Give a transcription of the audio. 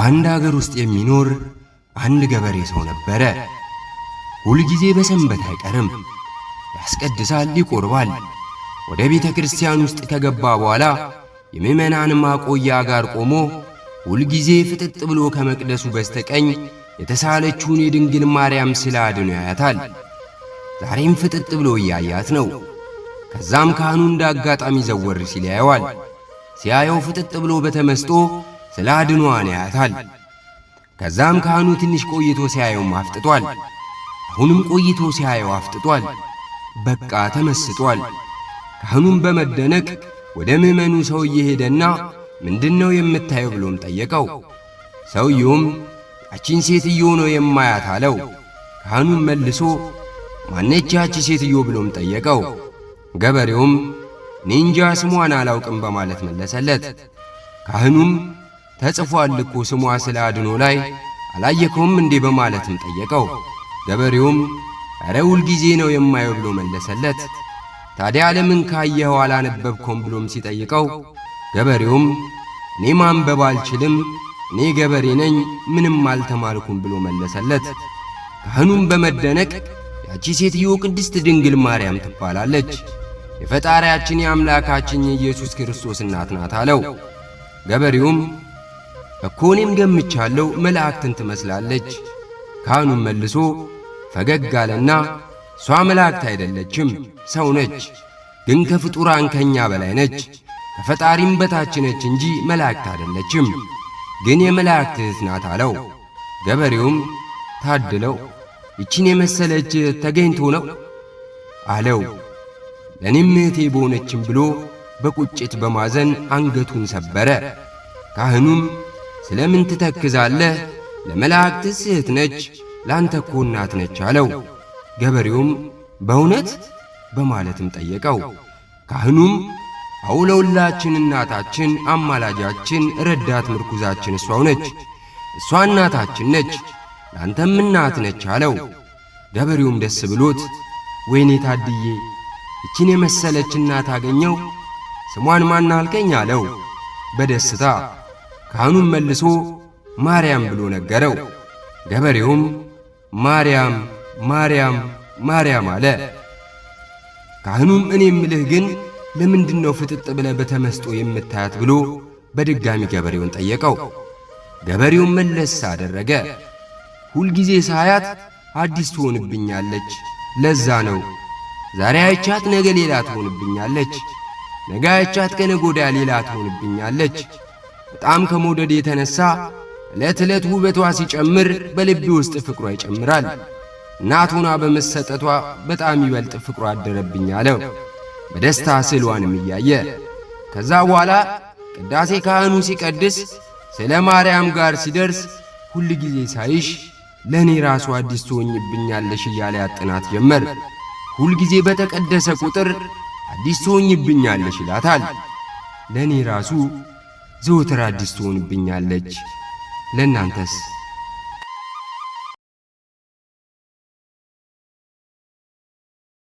በአንድ አገር ውስጥ የሚኖር አንድ ገበሬ ሰው ነበረ። ሁል ጊዜ በሰንበት አይቀርም፣ ያስቀድሳል፣ ይቆርባል። ወደ ቤተ ክርስቲያን ውስጥ ከገባ በኋላ የምዕመናን ማቆያ ጋር ቆሞ ሁል ጊዜ ፍጥጥ ብሎ ከመቅደሱ በስተቀኝ የተሳለችውን የድንግል ማርያም ስዕለ አድኅኖ ያያታል። ዛሬም ፍጥጥ ብሎ እያያት ነው። ከዛም ካህኑ እንደ አጋጣሚ ዘወር ሲል ያየዋል። ሲያየው ፍጥጥ ብሎ በተመስጦ ስዕለ አድኅኖዋን ያያታል። ከዛም ካህኑ ትንሽ ቆይቶ ሲያየው አፍጥጧል። አሁንም ቆይቶ ሲያየው አፍጥጧል። በቃ ተመስጧል። ካህኑም በመደነቅ ወደ ምዕመኑ ሰውዬ ሄደና ምንድነው የምታየው ብሎም ጠየቀው። ሰውየውም ያቺን ሴትዮ ነው የማያት አለው። ካህኑም መልሶ ማነች ያቺ ሴትዮ ብሎም ጠየቀው። ገበሬውም እኔ እንጃ ስሟን አላውቅም በማለት መለሰለት። ካህኑም ተጽፏል እኮ ስሟ ስዕለ አድኅኖ ላይ አላየከውም እንዴ በማለትም ጠየቀው። ገበሬውም ኧረ ሁል ጊዜ ነው የማየው ብሎ መለሰለት። ታዲያ ለምን ካየኸው አላነበብከውም ብሎም ሲጠይቀው ገበሬውም እኔ ማንበብ አልችልም፣ እኔ ገበሬ ነኝ፣ ምንም አልተማርኩም ብሎ መለሰለት። ካህኑም በመደነቅ ያቺ ሴትዮ ቅድስት ድንግል ማርያም ትባላለች፣ የፈጣሪያችን የአምላካችን የኢየሱስ ክርስቶስ እናት ናት አለው። ገበሬውም እኮ እኔም ገምቻለሁ፣ መላእክትን ትመስላለች። ካህኑም መልሶ ፈገግ አለና እሷ መላእክት አይደለችም፣ ሰው ነች፣ ግን ከፍጡራን ከኛ በላይ ነች፣ ከፈጣሪም በታች ነች እንጂ መላእክት አይደለችም፣ ግን የመላእክት እህት ናት አለው። ገበሬውም ታድለው ይቺን የመሰለች ተገኝቶ ነው አለው። ለእኔም እህቴ በሆነችም ብሎ በቁጭት በማዘን አንገቱን ሰበረ። ካህኑም ስለምን ትተክዛለህ? ለመላእክትስ እህት ነች፣ ላንተ እኮ እናት ነች አለው። ገበሬውም በእውነት በማለትም ጠየቀው። ካህኑም አዎ ለሁላችን እናታችን፣ አማላጃችን፣ ረዳት ምርኩዛችን እሷው ነች፣ እሷ እናታችን ነች፣ ላንተም እናት ነች አለው። ገበሬውም ደስ ብሎት ወይኔ ታድዬ ይችን የመሰለች እናት አገኘው፣ ስሟን ማን አልከኝ አለው በደስታ። ካህኑም መልሶ ማርያም ብሎ ነገረው። ገበሬውም ማርያም ማርያም ማርያም አለ። ካህኑም እኔ እምልህ ግን ለምንድነው ፍጥጥ ብለህ በተመስጦ የምታያት ብሎ በድጋሚ ገበሬውን ጠየቀው። ገበሬውም መለስ አደረገ። ሁልጊዜ ሳያት አዲስ ትሆንብኛለች፣ ለዛ ነው። ዛሬ አይቻት ነገ ሌላ ትሆንብኛለች፣ ነገ አይቻት ከነገ ወዲያ ሌላ ትሆንብኛለች። በጣም ከመውደድ የተነሳ ዕለት ዕለት ውበቷ ሲጨምር በልቤ ውስጥ ፍቅሯ ይጨምራል። እናት ሆና በመሰጠቷ በጣም ይበልጥ ፍቅሯ አደረብኝ አለው በደስታ ስዕሏንም እያየ። ከዛ በኋላ ቅዳሴ ካህኑ ሲቀድስ ስለ ማርያም ጋር ሲደርስ ሁል ጊዜ ሳይሽ ለእኔ ራሱ አዲስ ትሆኝብኛለሽ እያለ ያጥናት ጀመር። ሁል ጊዜ በተቀደሰ ቁጥር አዲስ ትሆኝብኛለሽ ይላታል። ለእኔ ራሱ ዘወትር አዲስ ትሆንብኛለች። ለእናንተስ?